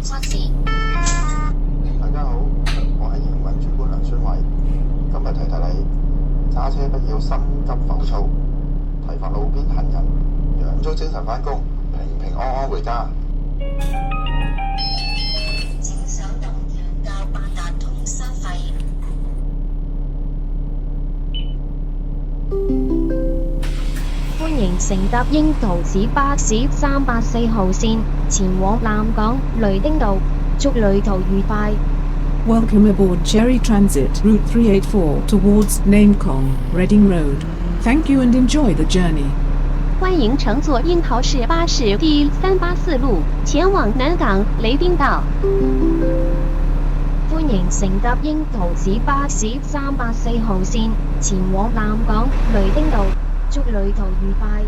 測試。大家好，我係營運主管梁宣偉。今日提你揸車不要心急浮躁，提防路邊行人，養足精神返工，平平安安回家。請手動調校八達通收費。歡迎乘搭櫻桃市巴士384號線前往南港雷丁道，祝旅途愉快。Welcome aboard Cherry Transit Route 384 towards Namekong, Reading Road. Thank you and enjoy the journey. 歡迎乘坐櫻桃市巴士第384路前往南港雷丁道。歡迎乘搭櫻桃市巴士384號線前往南港雷丁道，祝旅途愉快。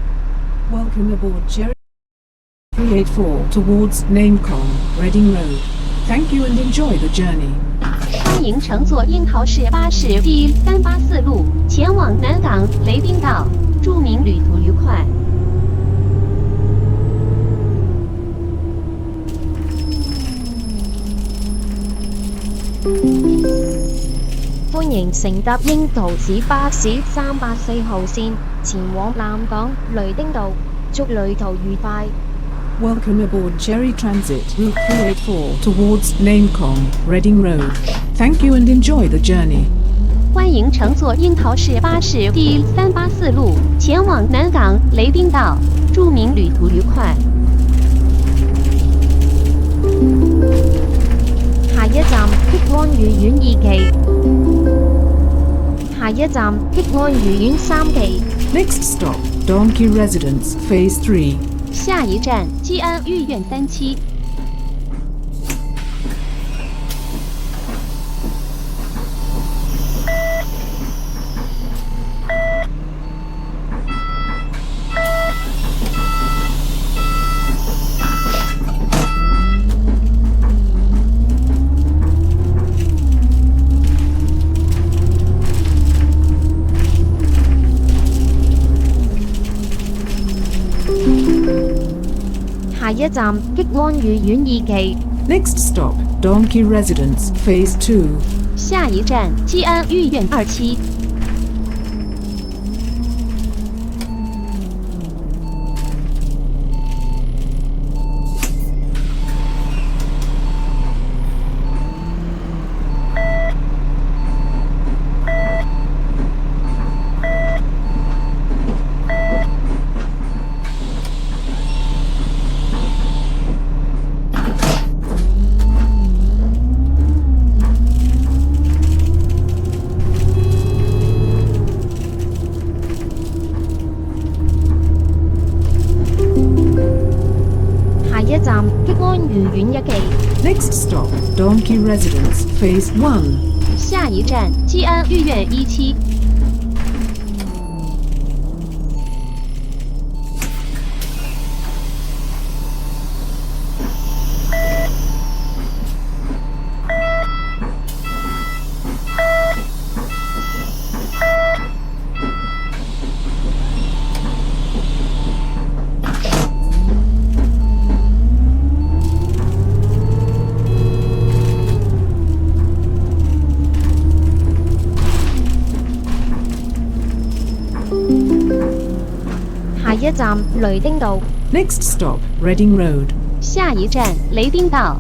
Welcome aboard Cherry 384 towards Namekong, Reading Road. Thank you and enjoy the journey. 歡迎乘坐櫻桃市巴士第384路前往南港雷丁道，祝您旅途愉快。歡迎乘搭櫻桃市巴士384號線前往南港雷丁道，祝旅途愉快。Welcome aboard Cherry Transit Route 384 towards Namekong, Reading Road. Thank you and enjoy the journey. 歡迎乘坐櫻桃市巴士第384路前往南港雷丁道，祝您旅途愉快。下一站益安御苑2期。下一站益安御苑3期。Next stop, Donkey Residence, Phase 3. 下一站基安御苑3期。下一站益安御苑2期。Next stop, Donkey Residence, Phase 2. 下一站基安御苑2期。下一站益安御苑1期。Next stop, Donkey Residence, Phase 1. 下一站基安御苑1期。下一站雷丁道。Next stop, Reading Road. 下一站雷丁道。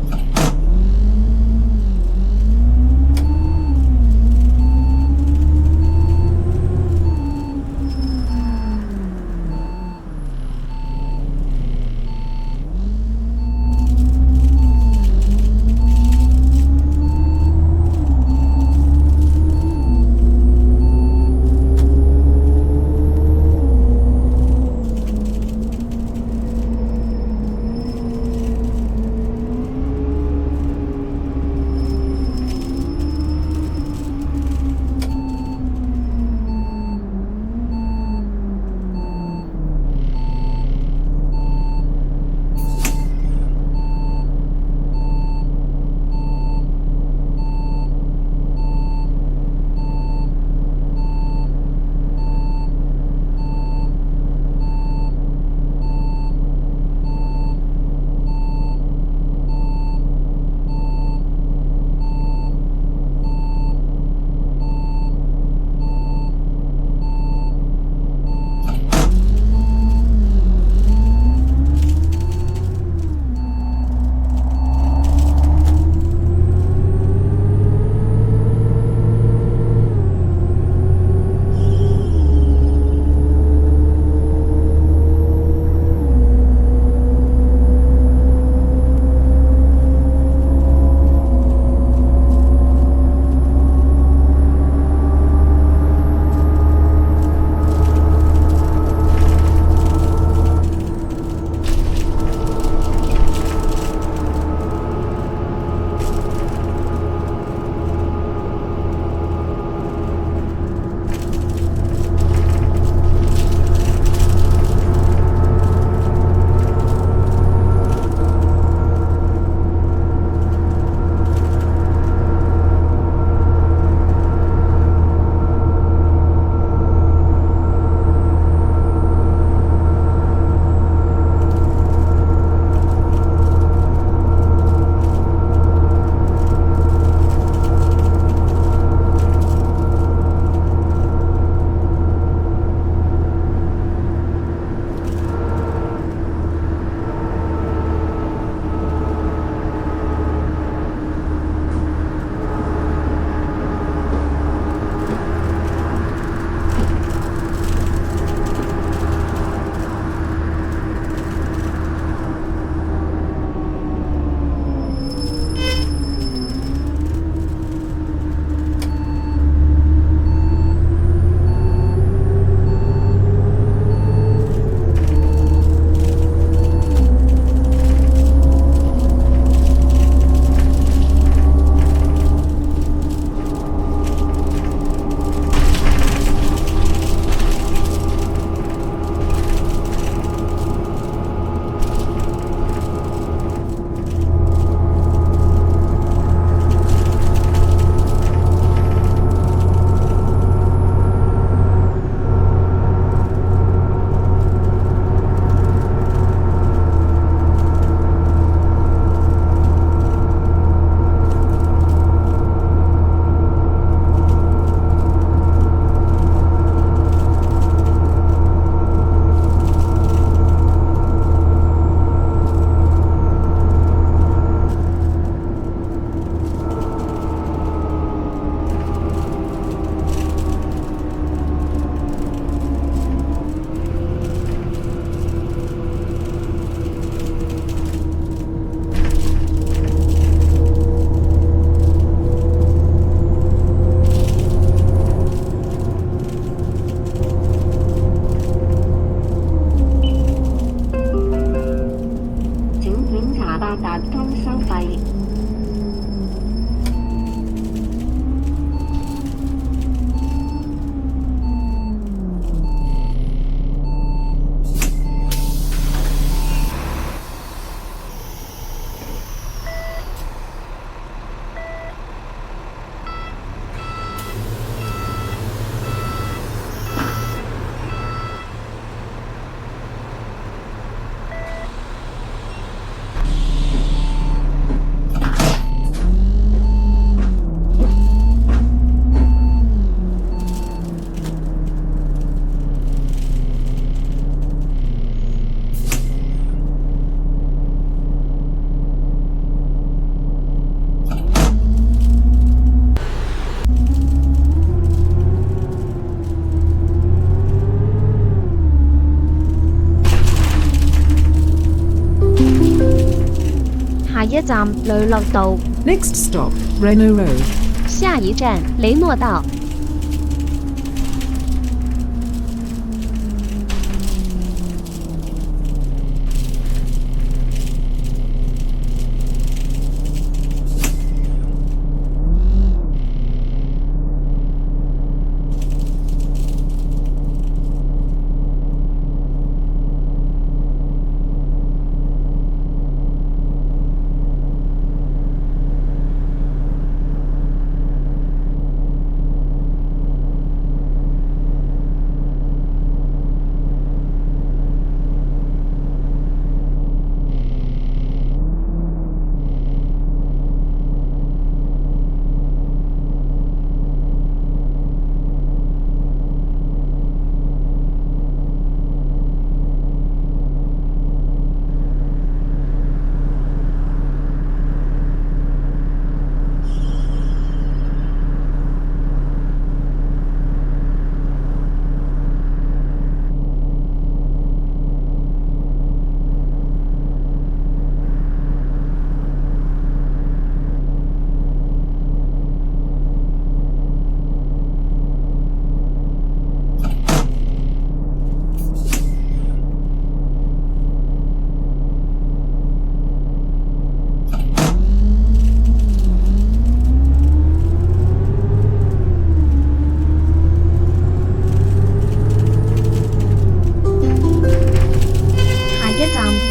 一站雷諾道， Next stop, Renault Road. 下一站雷諾道。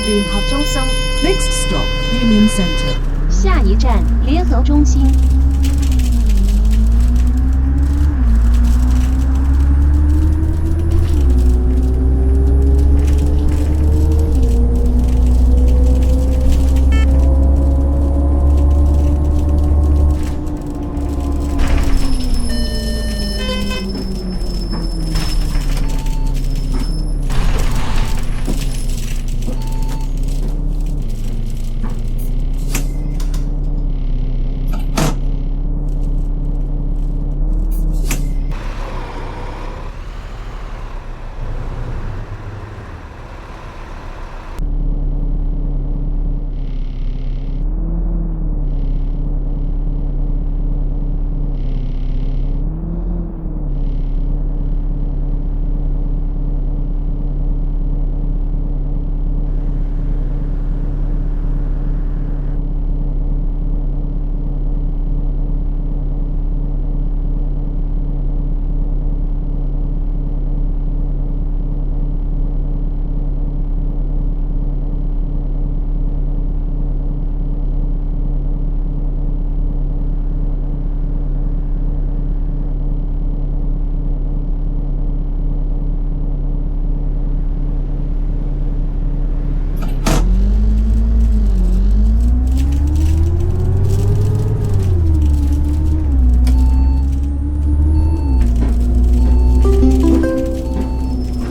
聯合中心， Next stop, Union Center. 下一站聯合中心。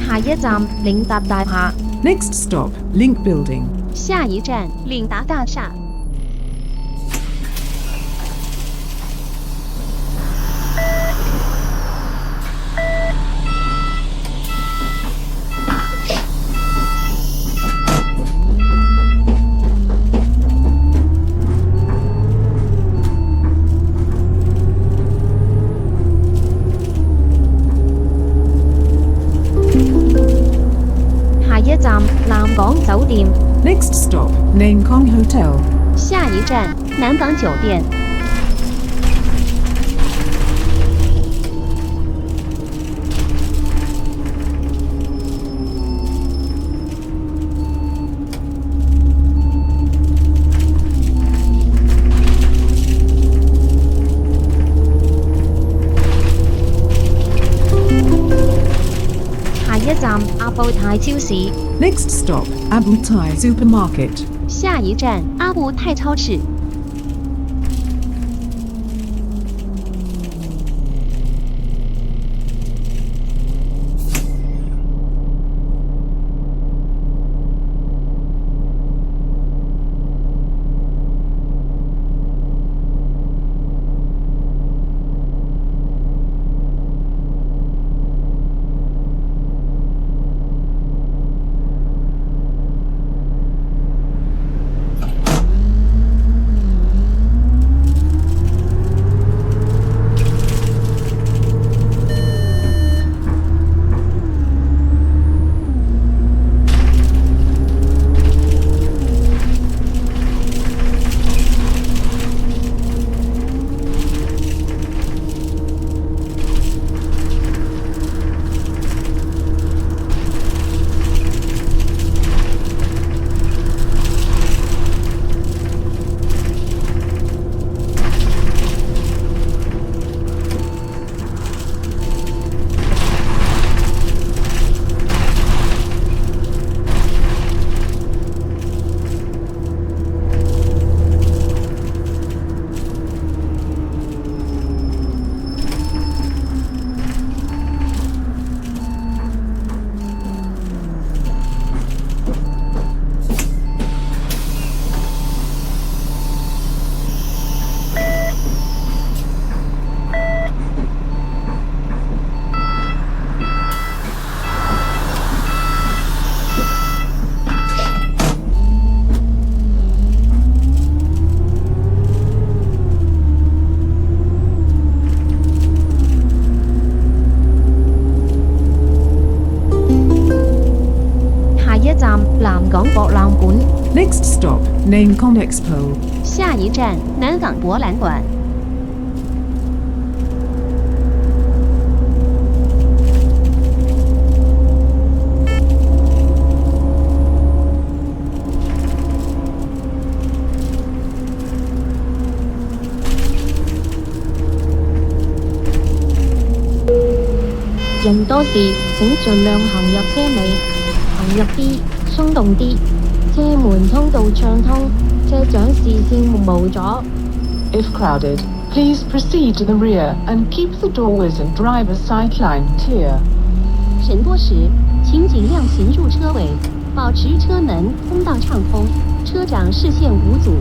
下一站領達大廈， Next stop, Link Building. 下一站領達大廈。下一站南港酒店， Next stop, Namkong Hotel. 下一站南港酒店。下一站阿布泰超市， Next stop, Abu Thai Supermarket. 下一站阿布泰超市。站南港博覽館， Next stop, Namcon Expo. 下一站南港博览馆。人多時請盡量行入車尾，行入啲，鬆動啲，車門通道暢通，車長視線無阻。 If crowded, please proceed to the rear and keep the doorways and driver's side line clear. 人多时，请尽量行入车尾，保持车门通道畅通，车长视线无阻。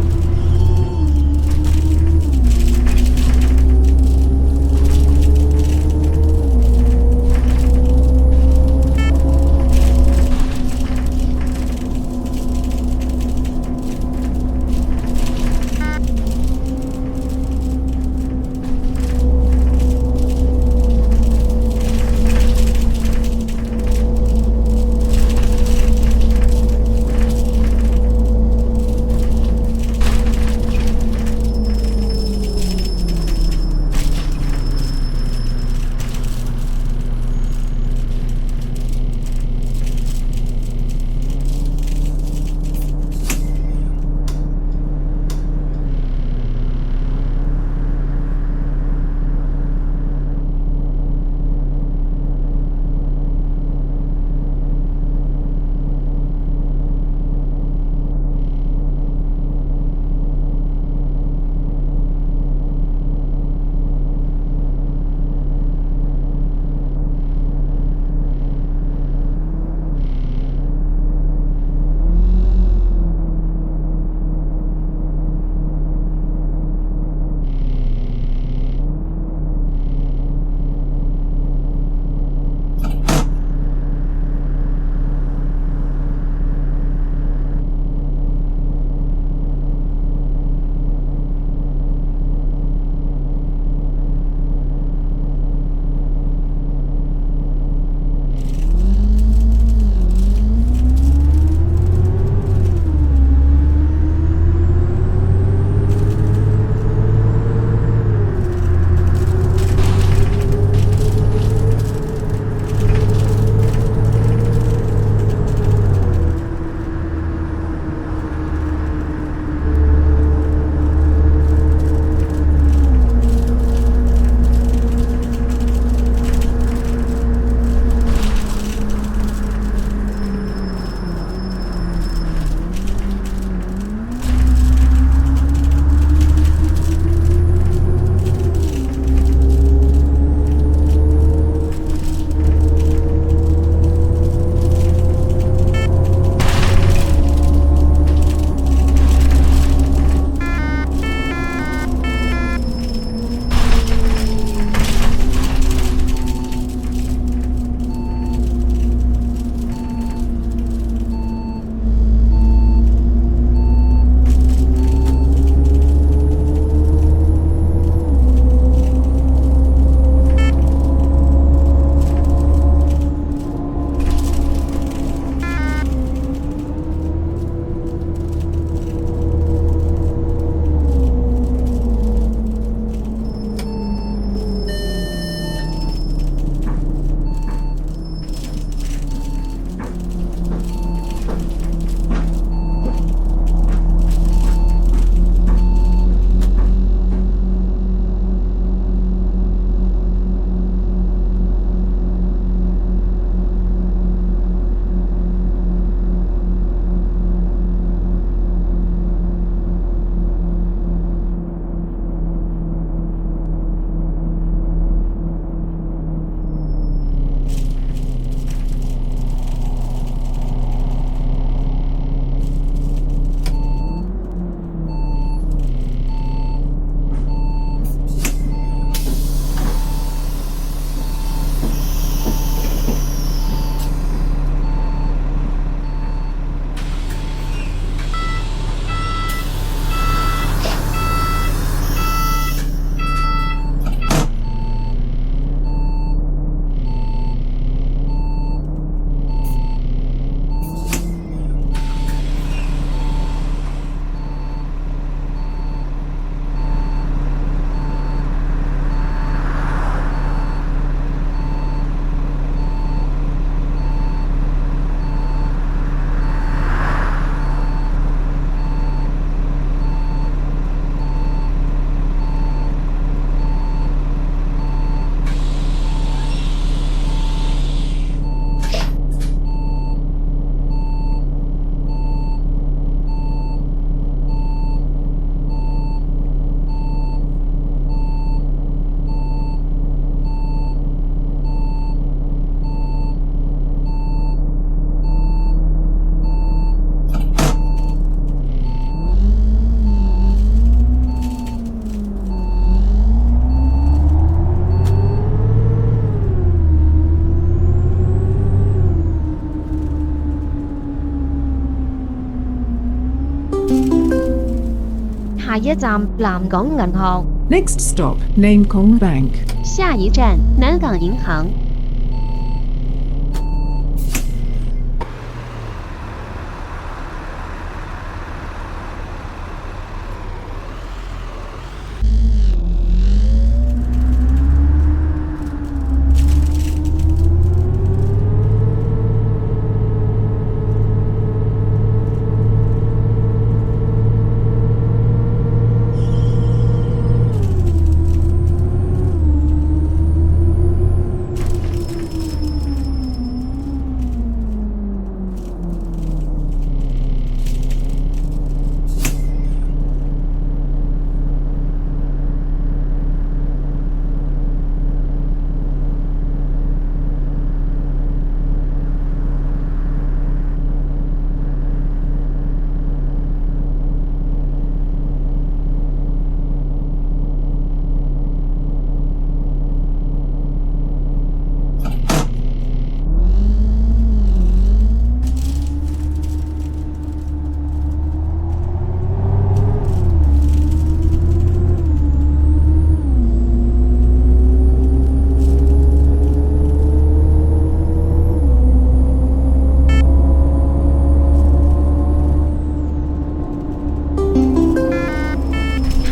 下一站南港銀行。 Next stop, Namkong Bank. 下一站南港银行。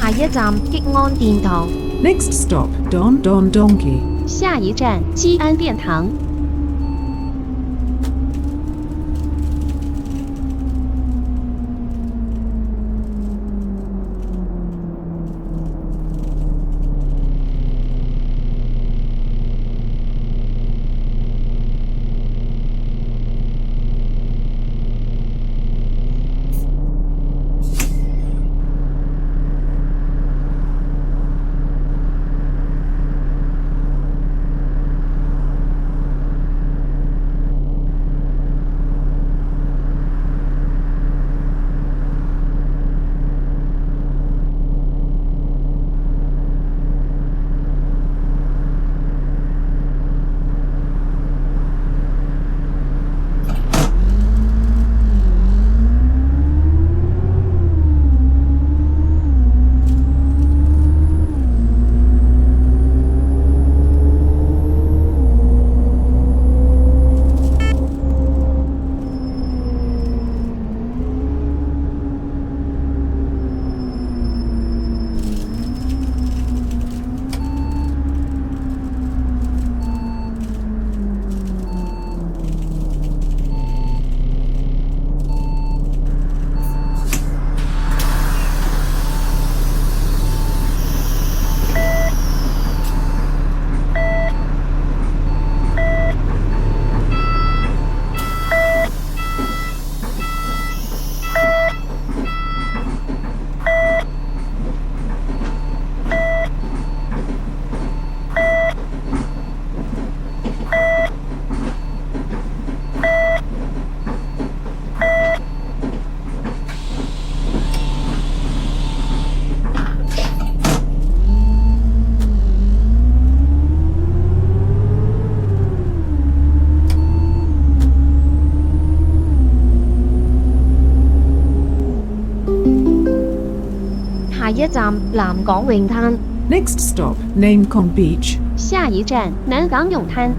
下一站激安殿堂。 Next stop, Don Don Donki. 下一站基安殿堂。下一站南港泳灘。 Next stop, Namkong Beach. 下一站南港泳滩。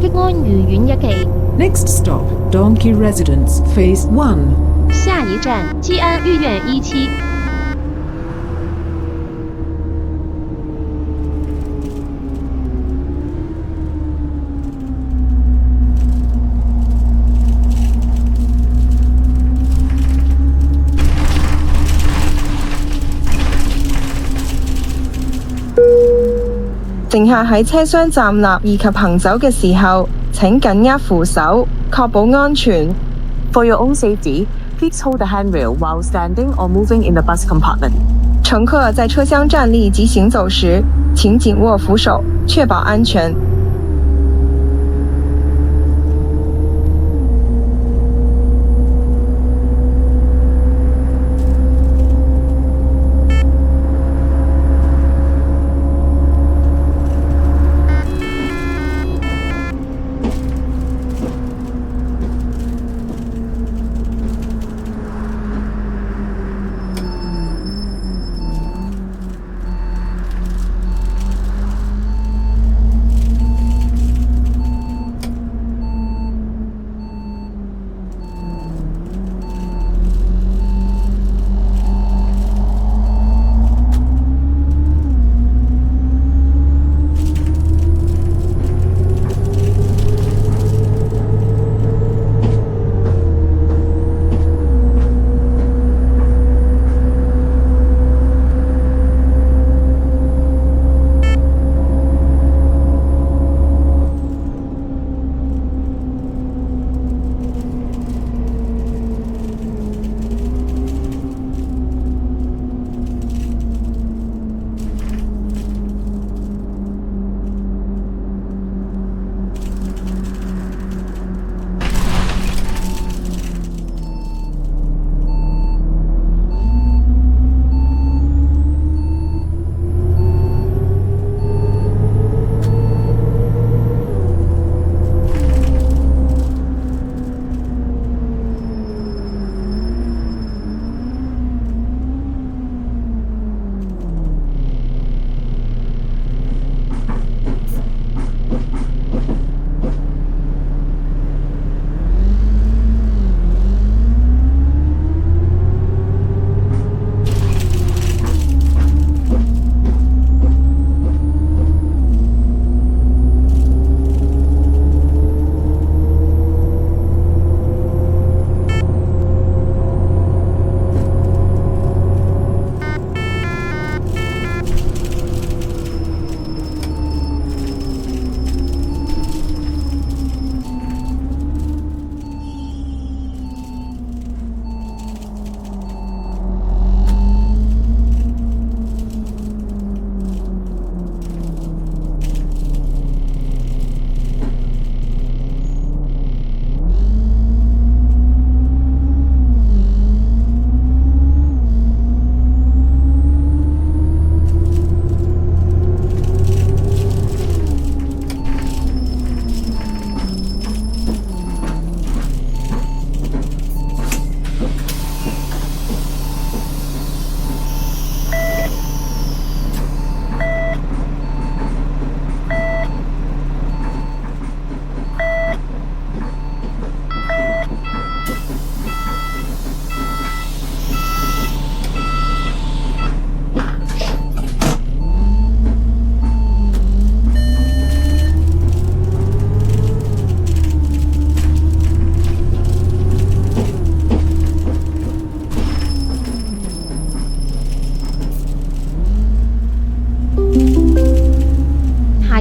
益安愉苑1期。 Next stop, Donkey Residence, Phase 1. 下一站基安御苑1期。乘客喺車廂站立以及行走嘅時候，請緊握扶手，確保安全。For your own safety, please hold the handrail while standing or moving in the bus compartment. 乘客在車廂站立及行走時，請緊握扶手，確保安全。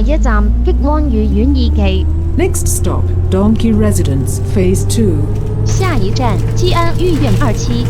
一站激安御苑2期。 Next stop, Donkey Residence, Phase 2. 下一站基安御苑2期。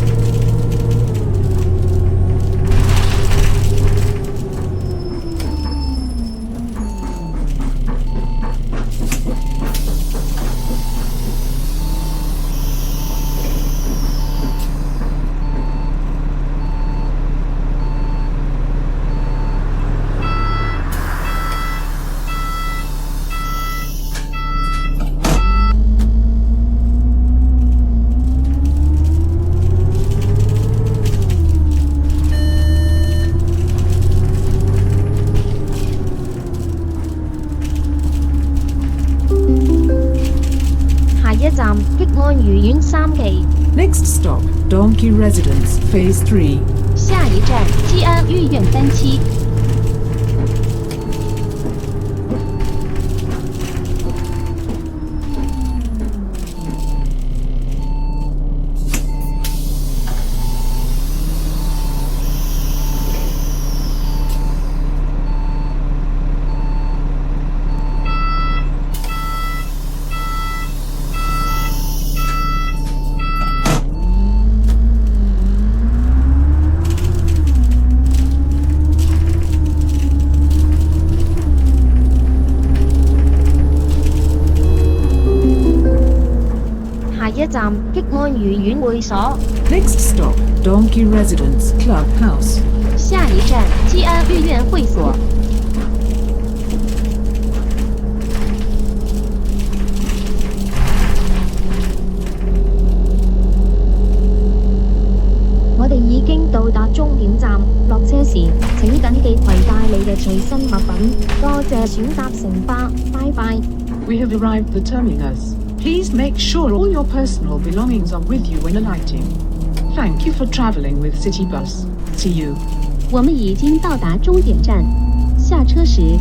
愉園3期。 Next stop, Donkey Residence, Phase 3. 下一站基安御苑3期。下一站激安御苑會所。 Next stop, Donkey Residence, Clubhouse. 下一站基安御苑会所。我哋已經到達終點站，落車時請緊記攜帶你嘅隨身物品。多謝選搭城巴，拜拜。 We have arrived at the terminus. Please make sure all your personal belongings are with you when alighting. Thank you for traveling with City Bus. See you. 我们已经到达终点站，下车时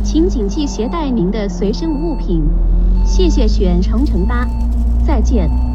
请谨记携带您的随身物品。谢谢选乘乘搭，再见。